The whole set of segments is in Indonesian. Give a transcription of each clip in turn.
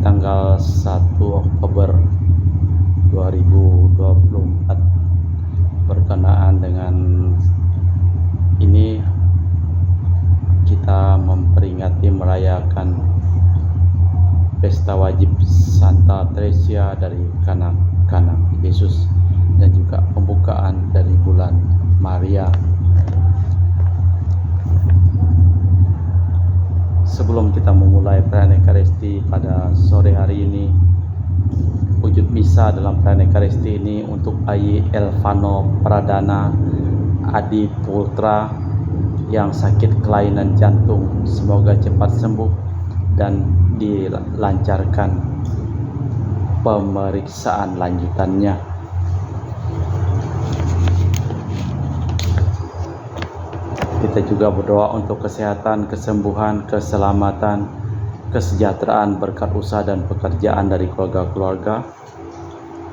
tanggal 1 Oktober 2024 berkenaan dengan ini kita merayakan pesta wajib Santa Tresia dari kanak-kanak Yesus dan juga pembukaan dari bulan Maria. Sebelum kita memulai perayaan Ekaristi pada sore hari ini, wujud misa dalam perayaan Ekaristi ini untuk Ayi Elvano Pradana Adi Putra yang sakit kelainan jantung, semoga cepat sembuh dan dilancarkan pemeriksaan lanjutannya. Kita juga berdoa untuk kesehatan, kesembuhan, keselamatan, kesejahteraan, berkat usaha dan pekerjaan dari keluarga-keluarga.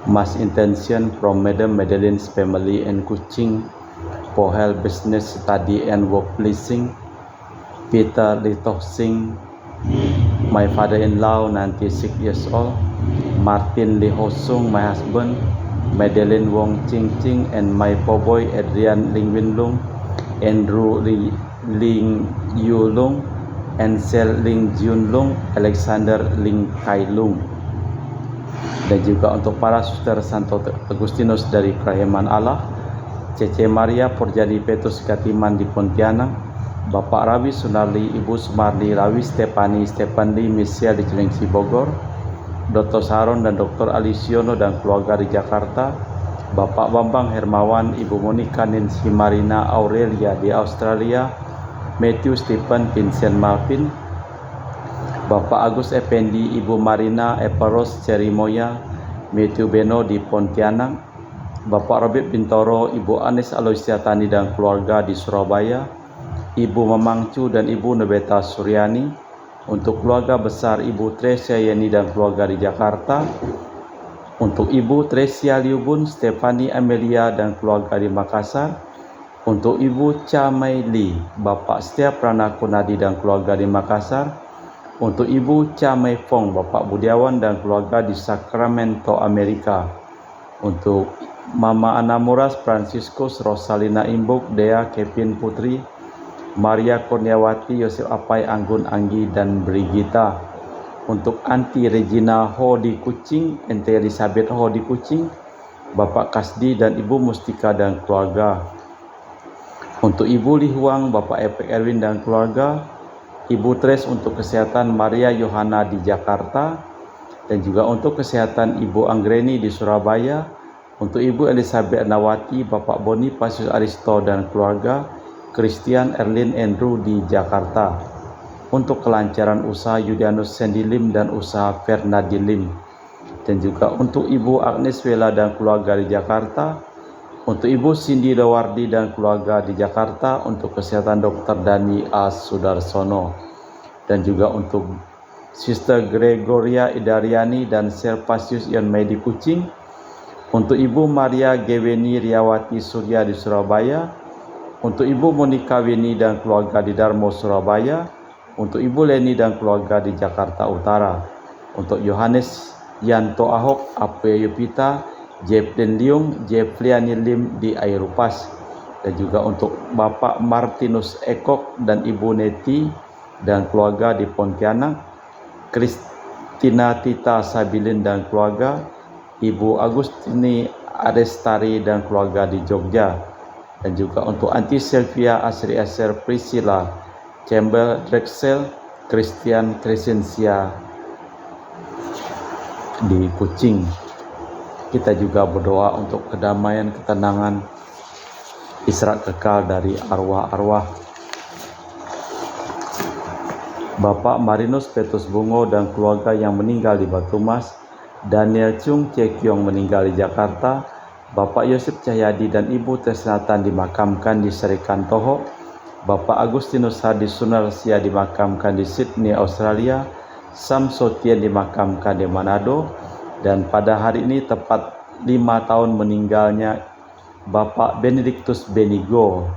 Mass intention from Madam Madeline's family and Kuching for health, business, study and work pleasing. Peter Litoh Singh, my father-in-law, 96 years old. Martin Lee Ho Sung, my husband. Madeline Wong Ching Ching and my boy Adrian Ling Win Lung. Andrew Ling Yu Lung, Ansel Ling Jun Lung, Alexander Ling Kai Lung. Dan juga untuk para suster Santo Agustinus dari Kerahiman Allah, Cece Maria Porjadi Petrus Katiman di Pontianak, Bapak Rawi Sunarli, Ibu Sumarli, Rawi Stepani Misia di Cilengsi Bogor, Dr. Saron dan Dr. Alisiono dan keluarga di Jakarta, Bapak Bambang Hermawan, Ibu Monica Nancy Marina Aurelia di Australia, Matthew Stephen Vincent Malvin, Bapak Agus Effendi, Ibu Marina Eparos Cerimoya, Matthew Beno di Pontianak, Bapak Robert Bintoro, Ibu Anis Aloysia Tani dan keluarga di Surabaya, Ibu Mamangcu dan Ibu Nebeta Suryani, untuk keluarga besar Ibu Tresia Yeni dan keluarga di Jakarta, untuk Ibu Tresia Liubun, Stefani Amelia dan keluarga di Makassar, untuk Ibu Cha Mei Li, Bapak Setia Prana Kunadi dan keluarga di Makassar, untuk Ibu Cha Mei Fong, Bapak Budiawan dan keluarga di Sacramento, Amerika, untuk Mama Anamuras Franciscus, Rosalina Imbuk, Dea Kevin Putri, Maria Kurniawati, Yosef Apai, Anggun Anggi dan Brigita, untuk Anti Regina Ho di Kuching, Ente Elizabeth Ho di Kuching, Bapak Kasdi dan Ibu Mustika dan keluarga, untuk Ibu Li Huang, Bapak Epek Erwin dan keluarga, Ibu Tres untuk kesehatan Maria Yohana di Jakarta, dan juga untuk kesehatan Ibu Anggreni di Surabaya, untuk Ibu Elizabeth Nawati, Bapak Boni Pasius Aristo dan keluarga, Christian Erlin Andrew di Jakarta, untuk kelancaran usaha Yudianus Sendilim dan usaha Fernadilim, dan juga untuk Ibu Agnes Wela dan keluarga di Jakarta, untuk Ibu Cindy Dawardi dan keluarga di Jakarta, untuk kesehatan Dr. Dani A. Sudarsono, dan juga untuk Sister Gregoria Idariani dan Servasius Ion Mei di Kuching, untuk Ibu Maria Geweni Riawati Surya di Surabaya, untuk Ibu Monika Weni dan keluarga di Darmo Surabaya, untuk Ibu Leni dan keluarga di Jakarta Utara, untuk Yohanes Yanto Ahok, Ape Yupita, Jeplin Liung, Jepliani Lim di Airupas, dan juga untuk Bapak Martinus Ekok dan Ibu Neti dan keluarga di Pontianak, Kristina Tita Sabilin dan keluarga, Ibu Agustini Arestari dan keluarga di Jogja, dan juga untuk Anti Sylvia Asri Aser Priscilla Campbell Drexel, Christian Crescencia di Kuching. Kita juga berdoa untuk kedamaian, ketenangan, istirahat kekal dari arwah-arwah Bapak Marinus Petrus Bungo dan keluarga yang meninggal di Batumas, Daniel Chung Cekyong meninggal di Jakarta, Bapak Yosef Cahyadi dan Ibu Tresnatan dimakamkan di Serikan Toho, Bapak Agustinus Hadi Sunarsia dimakamkan di Sydney, Australia, Sam Sotian dimakamkan di Manado, dan pada hari ini tepat 5 tahun meninggalnya Bapak Benedictus Benigo,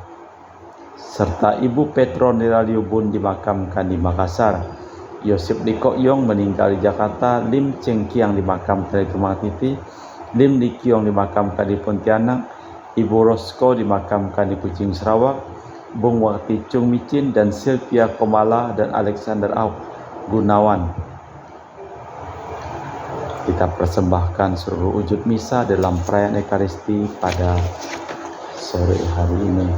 serta Ibu Petronila Liubun dimakamkan di Makassar. Yosep Liko Yong meninggal di Jakarta. Lim Cheng Kiang dimakamkan di Tumang Titi. Lim Di Kiong dimakamkan di Pontianak. Ibu Rosko dimakamkan di Kucing Sarawak. Bung Wakti Chung Micin dan Sylvia Komala dan Alexander Auk Gunawan. Kita persembahkan seluruh wujud misa dalam perayaan Ekaristi pada sore hari ini.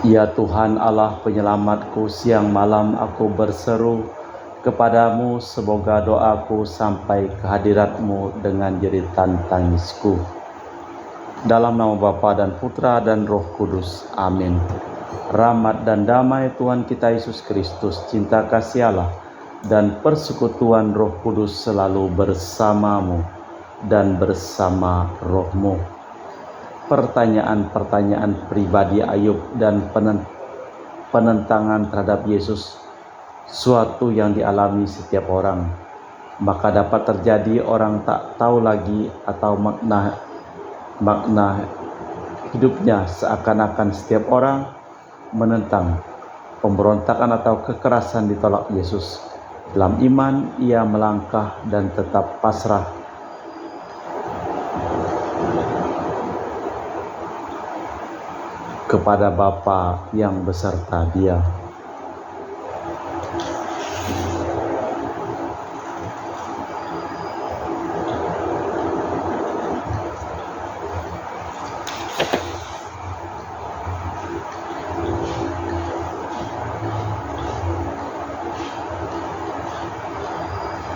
Ya Tuhan Allah penyelamatku, siang malam aku berseru kepadamu, semoga doaku sampai ke hadirat-Mu dengan jeritan tangisku. Dalam nama Bapa dan Putra dan Roh Kudus. Amin. Rahmat dan damai Tuhan kita Yesus Kristus, cinta kasih Allah, dan persekutuan Roh Kudus selalu bersamamu dan bersama rohmu. Pertanyaan-pertanyaan pribadi Ayub dan penentangan terhadap Yesus, suatu yang dialami setiap orang. Maka dapat terjadi orang tak tahu lagi atau makna hidupnya, seakan-akan setiap orang menentang. Pemberontakan atau kekerasan ditolak Yesus. Dalam iman ia melangkah dan tetap pasrah kepada Bapa yang beserta dia.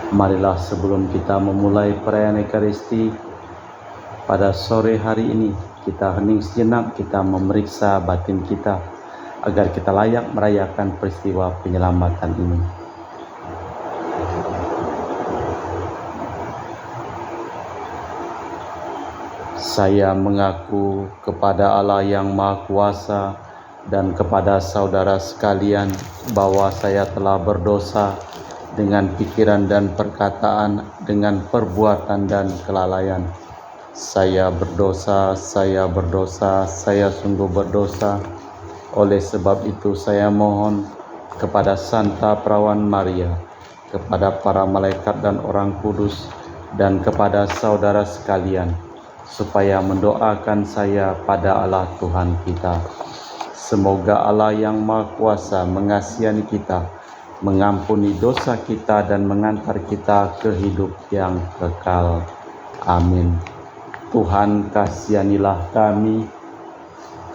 Marilah sebelum kita memulai perayaan Ekaristi pada sore hari ini, kita hening sejenak, kita memeriksa batin kita agar kita layak merayakan peristiwa penyelamatan ini. Saya mengaku kepada Allah yang Maha Kuasa dan kepada saudara sekalian bahwa saya telah berdosa dengan pikiran dan perkataan, dengan perbuatan dan kelalaian. Saya berdosa, saya sungguh berdosa. Oleh sebab itu saya mohon kepada Santa Perawan Maria, kepada para malaikat dan orang kudus, dan kepada saudara sekalian, supaya mendoakan saya pada Allah Tuhan kita. Semoga Allah yang Maha Kuasa mengasihani kita, mengampuni dosa kita, dan mengantar kita ke hidup yang kekal. Amin. Tuhan kasihanilah kami,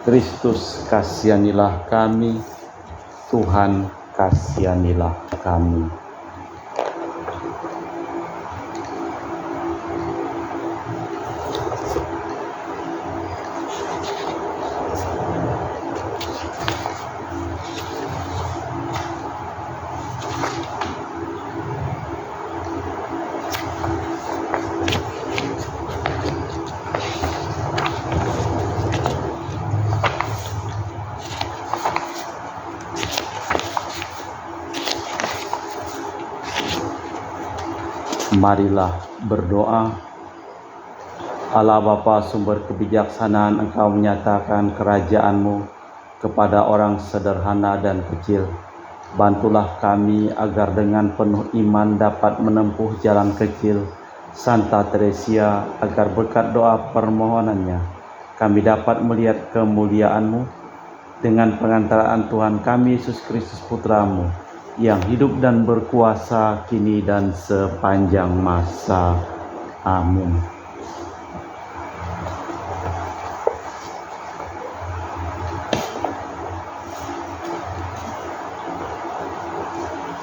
Kristus kasihanilah kami, Tuhan kasihanilah kami. Marilah berdoa. Allah Bapa sumber kebijaksanaan, Engkau menyatakan kerajaan-Mu kepada orang sederhana dan kecil. Bantulah kami agar dengan penuh iman dapat menempuh jalan kecil Santa Teresia, agar berkat doa permohonannya kami dapat melihat kemuliaan-Mu dengan pengantaraan Tuhan kami Yesus Kristus Putra-Mu, yang hidup dan berkuasa kini dan sepanjang masa. Amin.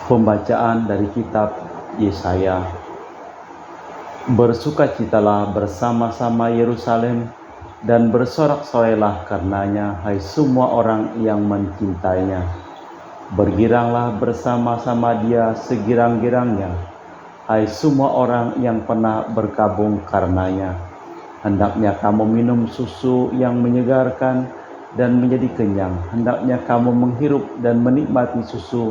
Pembacaan dari kitab Yesaya. Bersukacitalah bersama-sama Yerusalem dan bersorak-sorailah karenanya, hai semua orang yang mencintainya. Bergiranglah bersama-sama dia segirang-girangnya, hai semua orang yang pernah berkabung karenanya. Hendaknya kamu minum susu yang menyegarkan dan menjadi kenyang. Hendaknya kamu menghirup dan menikmati susu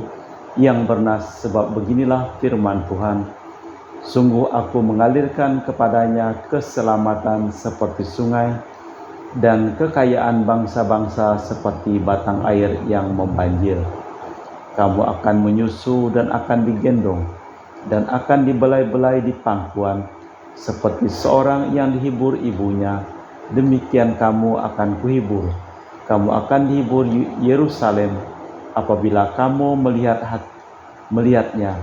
yang bernas, sebab beginilah firman Tuhan. Sungguh aku mengalirkan kepadanya keselamatan seperti sungai, dan kekayaan bangsa-bangsa seperti batang air yang membanjir. Kamu akan menyusu dan akan digendong, dan akan dibelai-belai di pangkuan, seperti seorang yang dihibur ibunya, demikian kamu akan kuhibur. Kamu akan dihibur Yerusalem, apabila kamu melihatnya,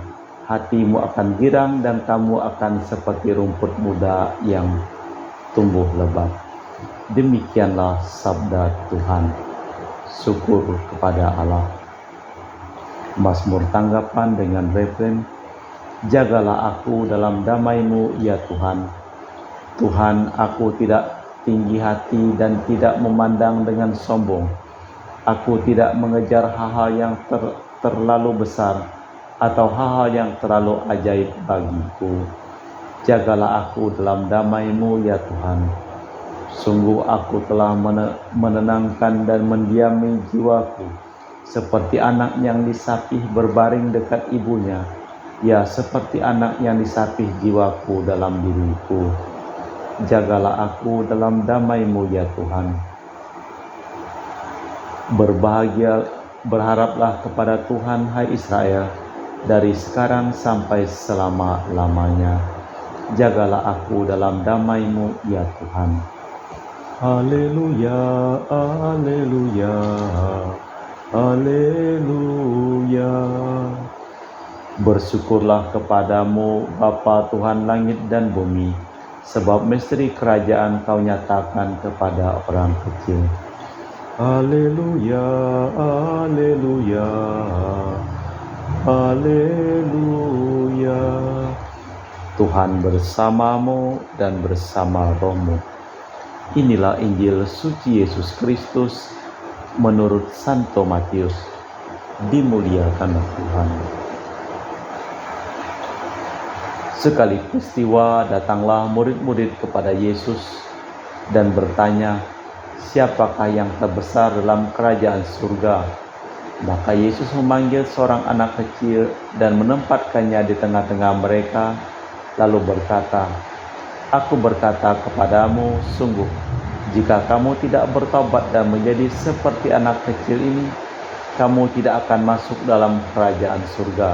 hatimu akan girang dan kamu akan seperti rumput muda yang tumbuh lebat. Demikianlah sabda Tuhan. Syukur kepada Allah. Mazmur tanggapan dengan refren, jagalah aku dalam damai-Mu ya Tuhan. Tuhan, aku tidak tinggi hati dan tidak memandang dengan sombong. Aku tidak mengejar hal-hal yang terlalu besar atau hal-hal yang terlalu ajaib bagiku. Jagalah aku dalam damai-Mu ya Tuhan. Sungguh aku telah menenangkan dan mendiami jiwaku, seperti anak yang disapih berbaring dekat ibunya, ya seperti anak yang disapih jiwaku dalam diriku. Jagalah aku dalam damai-Mu ya Tuhan. Berharaplah kepada Tuhan, hai Israel, dari sekarang sampai selama-lamanya. Jagalah aku dalam damai-Mu ya Tuhan. Haleluya, haleluya, haleluya. Bersyukurlah kepadamu Bapa Tuhan langit dan bumi, sebab misteri kerajaan Kau nyatakan kepada orang kecil. Haleluya, haleluya, haleluya. Tuhan bersamamu dan bersama rohmu. Inilah Injil suci Yesus Kristus menurut Santo Matius. Dimuliakanlah Tuhan. Sekali peristiwa datanglah murid-murid kepada Yesus dan bertanya, siapakah yang terbesar dalam kerajaan surga? Maka Yesus memanggil seorang anak kecil dan menempatkannya di tengah-tengah mereka, lalu berkata, Aku berkata kepadamu, sungguh, jika kamu tidak bertobat dan menjadi seperti anak kecil ini, kamu tidak akan masuk dalam kerajaan surga.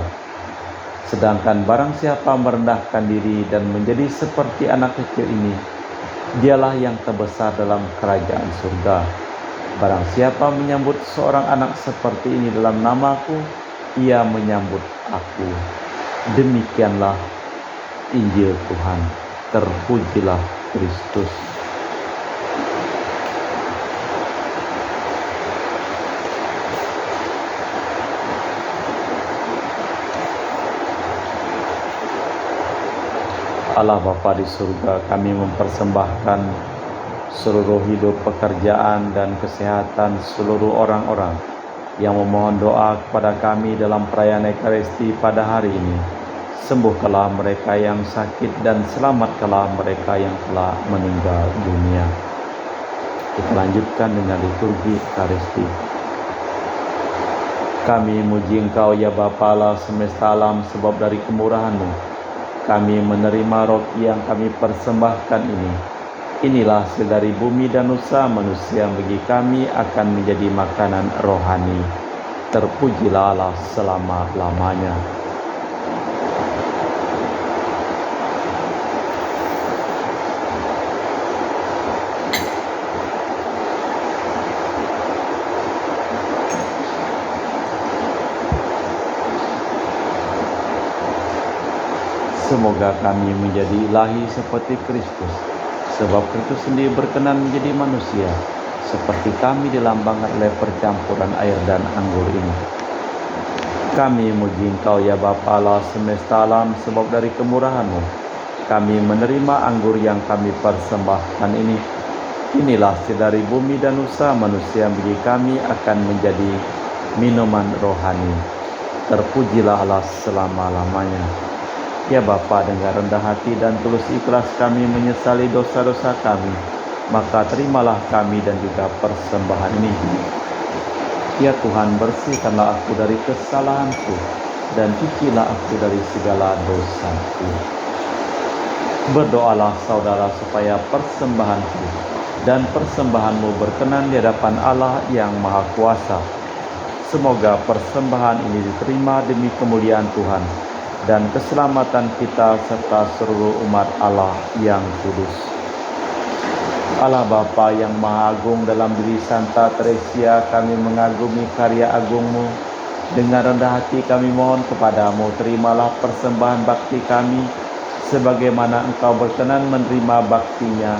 Sedangkan barang siapa merendahkan diri dan menjadi seperti anak kecil ini, dialah yang terbesar dalam kerajaan surga. Barang siapa menyambut seorang anak seperti ini dalam namaku, ia menyambut aku. Demikianlah Injil Tuhan. Terpujilah Kristus. Allah Bapa di surga, kami mempersembahkan seluruh hidup, pekerjaan, dan kesehatan seluruh orang-orang yang memohon doa kepada kami dalam perayaan Ekaristi pada hari ini. Sembuhkanlah mereka yang sakit dan selamatkanlah mereka yang telah meninggal dunia. Kita lanjutkan dengan liturgi Ekaristi. Kami muji Engkau ya Bapa Allah semesta alam, sebab dari kemurahan-Mu kami menerima roti yang kami persembahkan ini. Inilah hasil dari bumi dan usaha manusia, bagi kami akan menjadi makanan rohani. Terpujilah Allah selama-lamanya. Semoga kami menjadi ilahi seperti Kristus, sebab Kristus sendiri berkenan menjadi manusia, seperti kami dilambangkan oleh percampuran air dan anggur ini. Kami muji Engkau ya Bapa Allah semesta alam, sebab dari kemurahan-Mu kami menerima anggur yang kami persembahkan ini. Inilah dari bumi dan usaha manusia bagi kami akan menjadi minuman rohani. Terpujilah Allah selama-lamanya. Ya Bapa, dengan rendah hati dan tulus ikhlas kami menyesali dosa-dosa kami, maka terimalah kami dan juga persembahan ini. Ya Tuhan, bersihkanlah aku dari kesalahanku dan cucilah aku dari segala dosaku. Berdoalah saudara supaya persembahanku dan persembahanmu berkenan di hadapan Allah yang Maha Kuasa. Semoga persembahan ini diterima demi kemuliaan Tuhan dan keselamatan kita serta seluruh umat Allah yang kudus. Allah Bapa yang Maha Agung, dalam diri Santa Teresia kami mengagumi karya agungmu. Dengan rendah hati kami mohon kepadamu, terimalah persembahan bakti kami sebagaimana Engkau berkenan menerima baktinya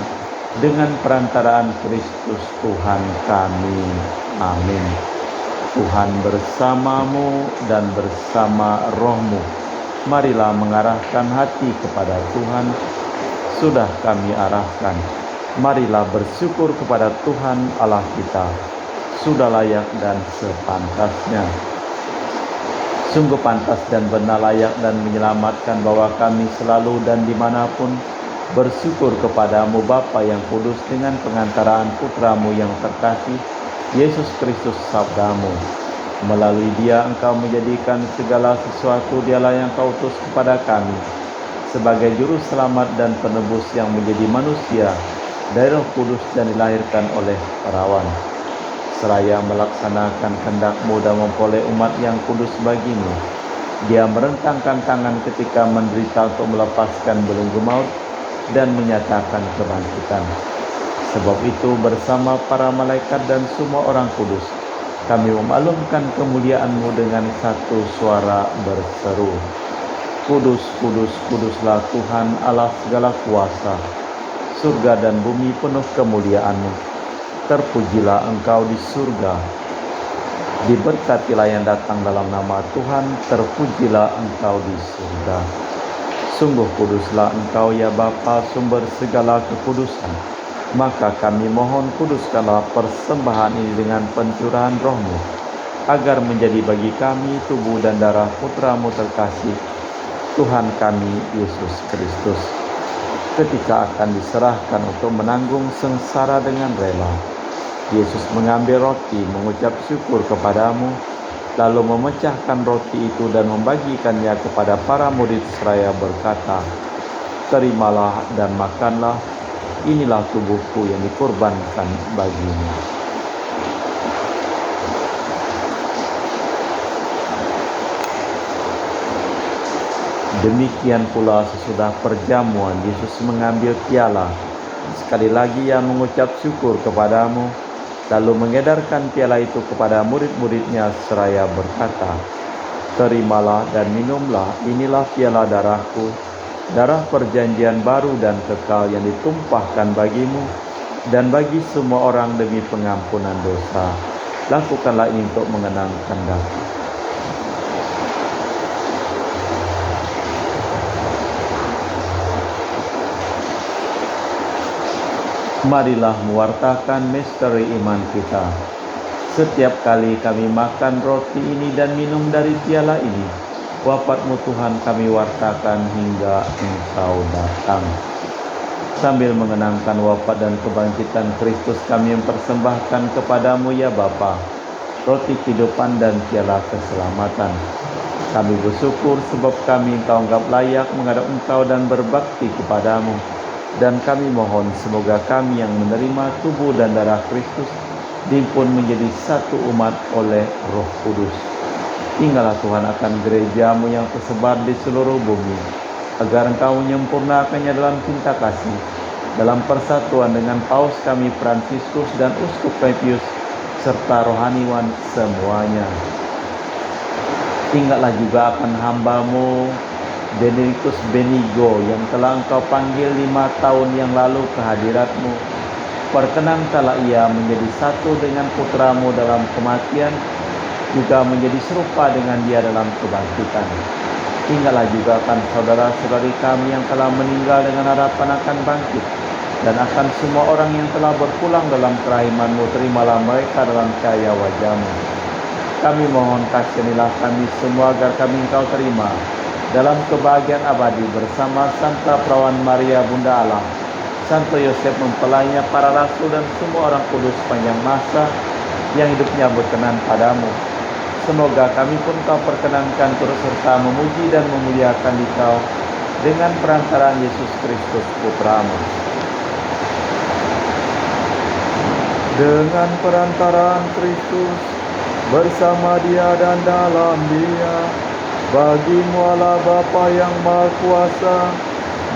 dengan perantaraan Kristus Tuhan kami. Amin. Tuhan bersamamu dan bersama rohmu. Marilah mengarahkan hati kepada Tuhan. Sudah kami arahkan. Marilah bersyukur kepada Tuhan Allah kita. Sudah layak dan sepantasnya. Sungguh pantas dan benar, layak dan menyelamatkan bahwa kami selalu dan dimanapun bersyukur kepadamu Bapa yang kudus dengan pengantaraan Putramu yang terkasih, Yesus Kristus sabdamu. Melalui dia Engkau menjadikan segala sesuatu, dialah yang Kau utus kepada kami sebagai juru selamat dan penebus yang menjadi manusia dari Roh Kudus dan dilahirkan oleh perawan. Seraya melaksanakan kehendak-Mu dan memperoleh umat yang kudus bagimu, dia merentangkan tangan ketika menderita untuk melepaskan belenggu maut dan menyatakan kebangkitan. Sebab itu bersama para malaikat dan semua orang kudus, kami memaklumkan kemuliaan-Mu dengan satu suara berseru, Kudus, kudus, kuduslah Tuhan Allah segala kuasa. Surga dan bumi penuh kemuliaan-Mu. Terpujilah Engkau di surga. Diberkatilah yang datang dalam nama Tuhan. Terpujilah Engkau di surga. Sungguh kuduslah Engkau ya Bapa, sumber segala kekudusan. Maka kami mohon, kuduskanlah persembahan ini dengan pencurahan Roh-Mu, agar menjadi bagi kami tubuh dan darah Putra-Mu terkasih, Tuhan kami Yesus Kristus. Ketika akan diserahkan untuk menanggung sengsara dengan rela, Yesus mengambil roti, mengucap syukur kepadamu, lalu memecahkan roti itu dan membagikannya kepada para murid seraya berkata, terimalah dan makanlah, inilah tubuhku yang dikorbankan bagimu. Demikian pula sesudah perjamuan, Yesus mengambil piala. Sekali lagi ia mengucap syukur kepadamu, lalu mengedarkan piala itu kepada murid-muridnya seraya berkata, terimalah dan minumlah, inilah piala darahku, darah perjanjian baru dan kekal yang ditumpahkan bagimu dan bagi semua orang demi pengampunan dosa. Lakukanlah ini untuk mengenangkan aku. Marilah mewartakan misteri iman kita. Setiap kali kami makan roti ini dan minum dari piala ini, wafat-Mu Tuhan kami wartakan hingga Engkau datang. Sambil mengenangkan wafat dan kebangkitan Kristus, kami mempersembahkan kepadamu ya Bapa, roti kehidupan dan piala keselamatan. Kami bersyukur sebab kami Engkau anggap layak menghadap Engkau dan berbakti kepadamu. Dan kami mohon semoga kami yang menerima tubuh dan darah Kristus dihimpun menjadi satu umat oleh Roh Kudus. Ingatlah Tuhan akan gereja-Mu yang tersebar di seluruh bumi, agar Engkau menyempurnakannya dalam cinta kasih, dalam persatuan dengan Paus kami Fransiskus dan Uskup Pius, serta rohaniwan semuanya. Ingatlah juga akan hamba-Mu Benedictus Benigo yang telah Engkau panggil 5 tahun yang lalu ke hadirat-Mu. Perkenankanlah ia menjadi satu dengan Putra-Mu dalam kematian, juga menjadi serupa dengan dia dalam kebangkitan. Ingatlah juga akan saudara-saudari kami yang telah meninggal dengan harapan akan bangkit, dan akan semua orang yang telah berpulang dalam kerahiman-Mu, terimalah mereka dalam cahaya wajah-Mu. Kami mohon kasihanilah kami semua agar kami Engkau terima dalam kebahagiaan abadi bersama Santa Perawan Maria Bunda Allah, Santo Yosef mempelainya, para rasul dan semua orang kudus sepanjang masa yang hidupnya berkenan padamu. Semoga kami pun Kau perkenankan turut serta memuji dan memuliakan Dikau dengan perantaraan Yesus Kristus Putra-Mu. Dengan perantaraan Kristus, bersama Dia dan dalam Dia, bagi-Mu Allah Bapa yang Maha Kuasa,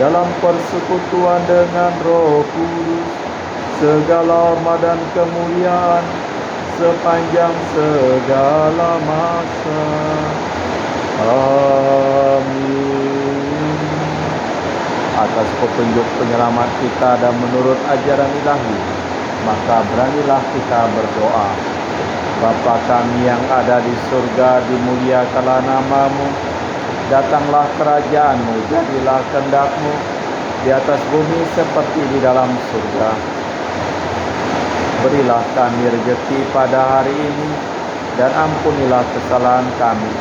dalam persekutuan dengan Roh Kudus, segala hormat dan kemuliaan sepanjang segala masa. Amin. Atas petunjuk penyelamat kita dan menurut ajaran ilahi, maka beranilah kita berdoa. Bapa kami yang ada di surga, dimuliakanlah nama-Mu. Datanglah kerajaan-Mu, jadilah kehendak-Mu di atas bumi seperti di dalam surga. Berilah kami rezeki pada hari ini, dan ampunilah kesalahan kami,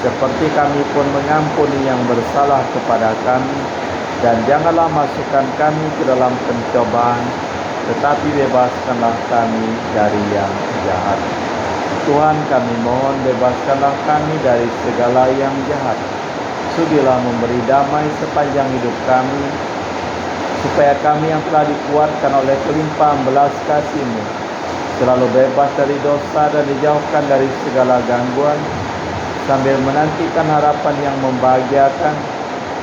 seperti kami pun mengampuni yang bersalah kepada kami. Dan janganlah masukkan kami ke dalam pencobaan, tetapi bebaskanlah kami dari yang jahat. Tuhan, kami mohon bebaskanlah kami dari segala yang jahat. Sudilah memberi damai sepanjang hidup kami, supaya kami yang telah dikuatkan oleh kelimpahan belas kasih-Mu selalu bebas dari dosa dan dijauhkan dari segala gangguan, sambil menantikan harapan yang membahagiakan,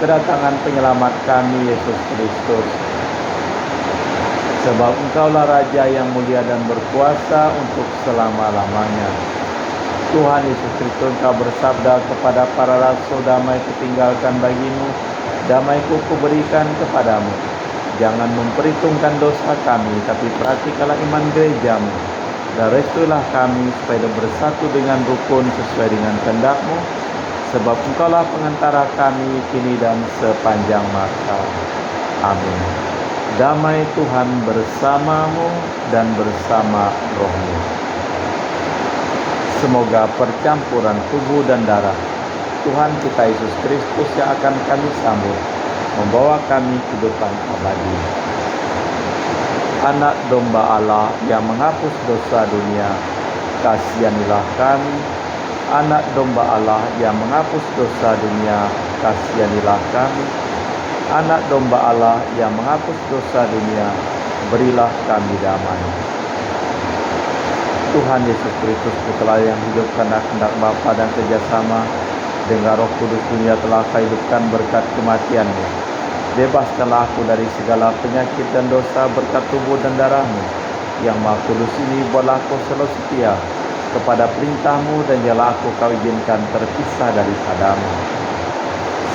kedatangan penyelamat kami, Yesus Kristus. Sebab Engkaulah Raja yang mulia dan berkuasa untuk selama-lamanya. Tuhan Yesus Kristus, Engkau bersabda kepada para rasul, damai kutinggalkan bagimu, damai-Ku kuberikan kepadamu. Jangan memperhitungkan dosa kami, tapi perhatikanlah iman gereja-Mu, dan restuilah kami supaya bersatu dengan rukun sesuai dengan kehendak-Mu, sebab Engkaulah pengantara kami kini dan sepanjang masa. Amin. Damai Tuhan bersamamu dan bersama roh-Mu. Semoga percampuran tubuh dan darah Tuhan kita Yesus Kristus yang akan kami sambut membawa kami kehidupan abadi. Anak domba Allah yang menghapus dosa dunia, kasihanilah kami. Anak domba Allah yang menghapus dosa dunia, kasihanilah kami. Anak domba Allah yang menghapus dosa dunia, berilah kami damai. Tuhan Yesus Kristus, Putra yang hidupkan kehendak Bapa dan kerjasama dengan Roh Kudus, dunia telah Kau hidupkan berkat kematian-Mu. Bebaskanlah aku dari segala penyakit dan dosa berkat tubuh dan darah-Mu yang Maha Kudus ini. Buatlah aku selalu setia kepada perintah-Mu, dan janganlah aku Kau izinkan terpisah daripadamu.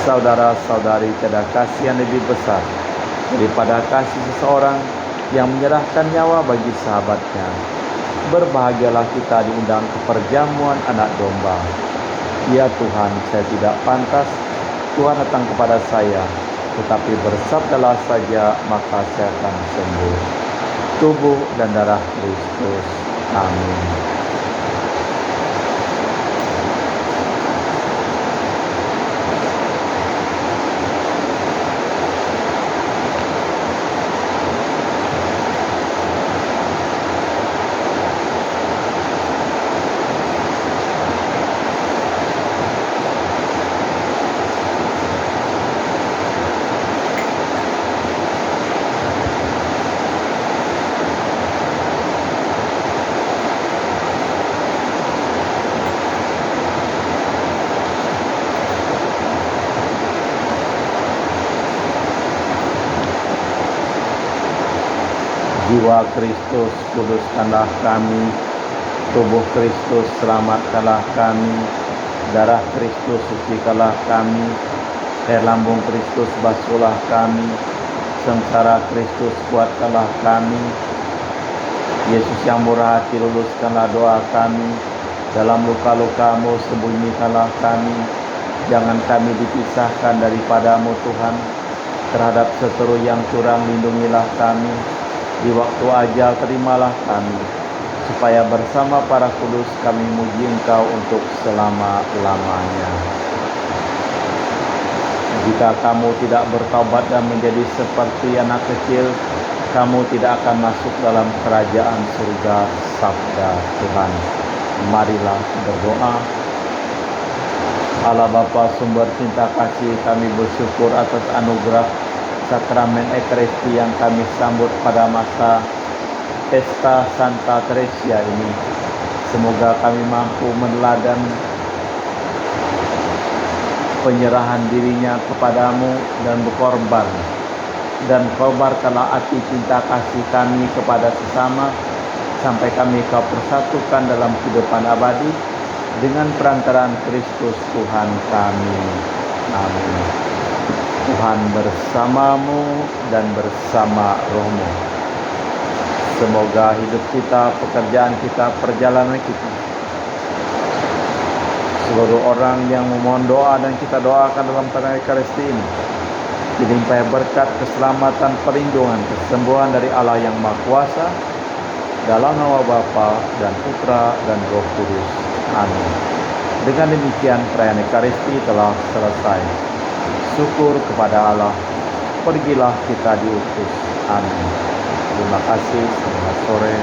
Saudara-saudari, tiada kasih yang lebih besar daripada kasih seseorang yang menyerahkan nyawa bagi sahabatnya. Berbahagialah kita diundang ke perjamuan anak domba. Ya Tuhan, saya tidak pantas Tuhan datang kepada saya, tetapi bersabdalah saja, maka saya akan sembuh. Tubuh dan darah Kristus. Amin. Jiwa Kristus, kuduskanlah kami. Tubuh Kristus, selamatkanlah kami. Darah Kristus, sucikanlah kami. Air lambung Kristus, basuhlah kami. Sengsara Kristus, kuatkanlah kami. Yesus yang murah hati, luluskanlah doa kami. Dalam luka-luka-Mu, sembunyikanlah kami. Jangan kami dipisahkan daripada-Mu Tuhan. Terhadap seteru yang curang lindungilah kami. Di waktu ajal terimalah kami, supaya bersama para kudus kami muji Engkau untuk selama-lamanya. Jika kamu tidak bertaubat dan menjadi seperti anak kecil, kamu tidak akan masuk dalam kerajaan surga, sabda Tuhan. Marilah berdoa. Allah Bapa sumber cinta kasih, kami bersyukur atas anugerah sakramen Ekaristi yang kami sambut pada masa Pesta Santa Teresia ini. Semoga kami mampu meneladani penyerahan dirinya kepadamu dan berkorban. Dan kobarkanlah hati cinta kasih kami kepada sesama, sampai kami Kau persatukan dalam kehidupan abadi, dengan perantaraan Kristus Tuhan kami. Amin. Tuhan bersamamu dan bersama rohmu. Semoga hidup kita, pekerjaan kita, perjalanan kita, seluruh orang yang memohon doa dan kita doakan dalam tanah Ekaristi ini, dilimpahi berkat, keselamatan, perlindungan, kesembuhan dari Allah yang Maha Kuasa, dalam nama Bapa dan Putra dan Roh Kudus. Amin. Dengan demikian perayaan Ekaristi telah selesai. Syukur kepada Allah. Pergilah kita diutus. Amin. Terima kasih. Selamat sore.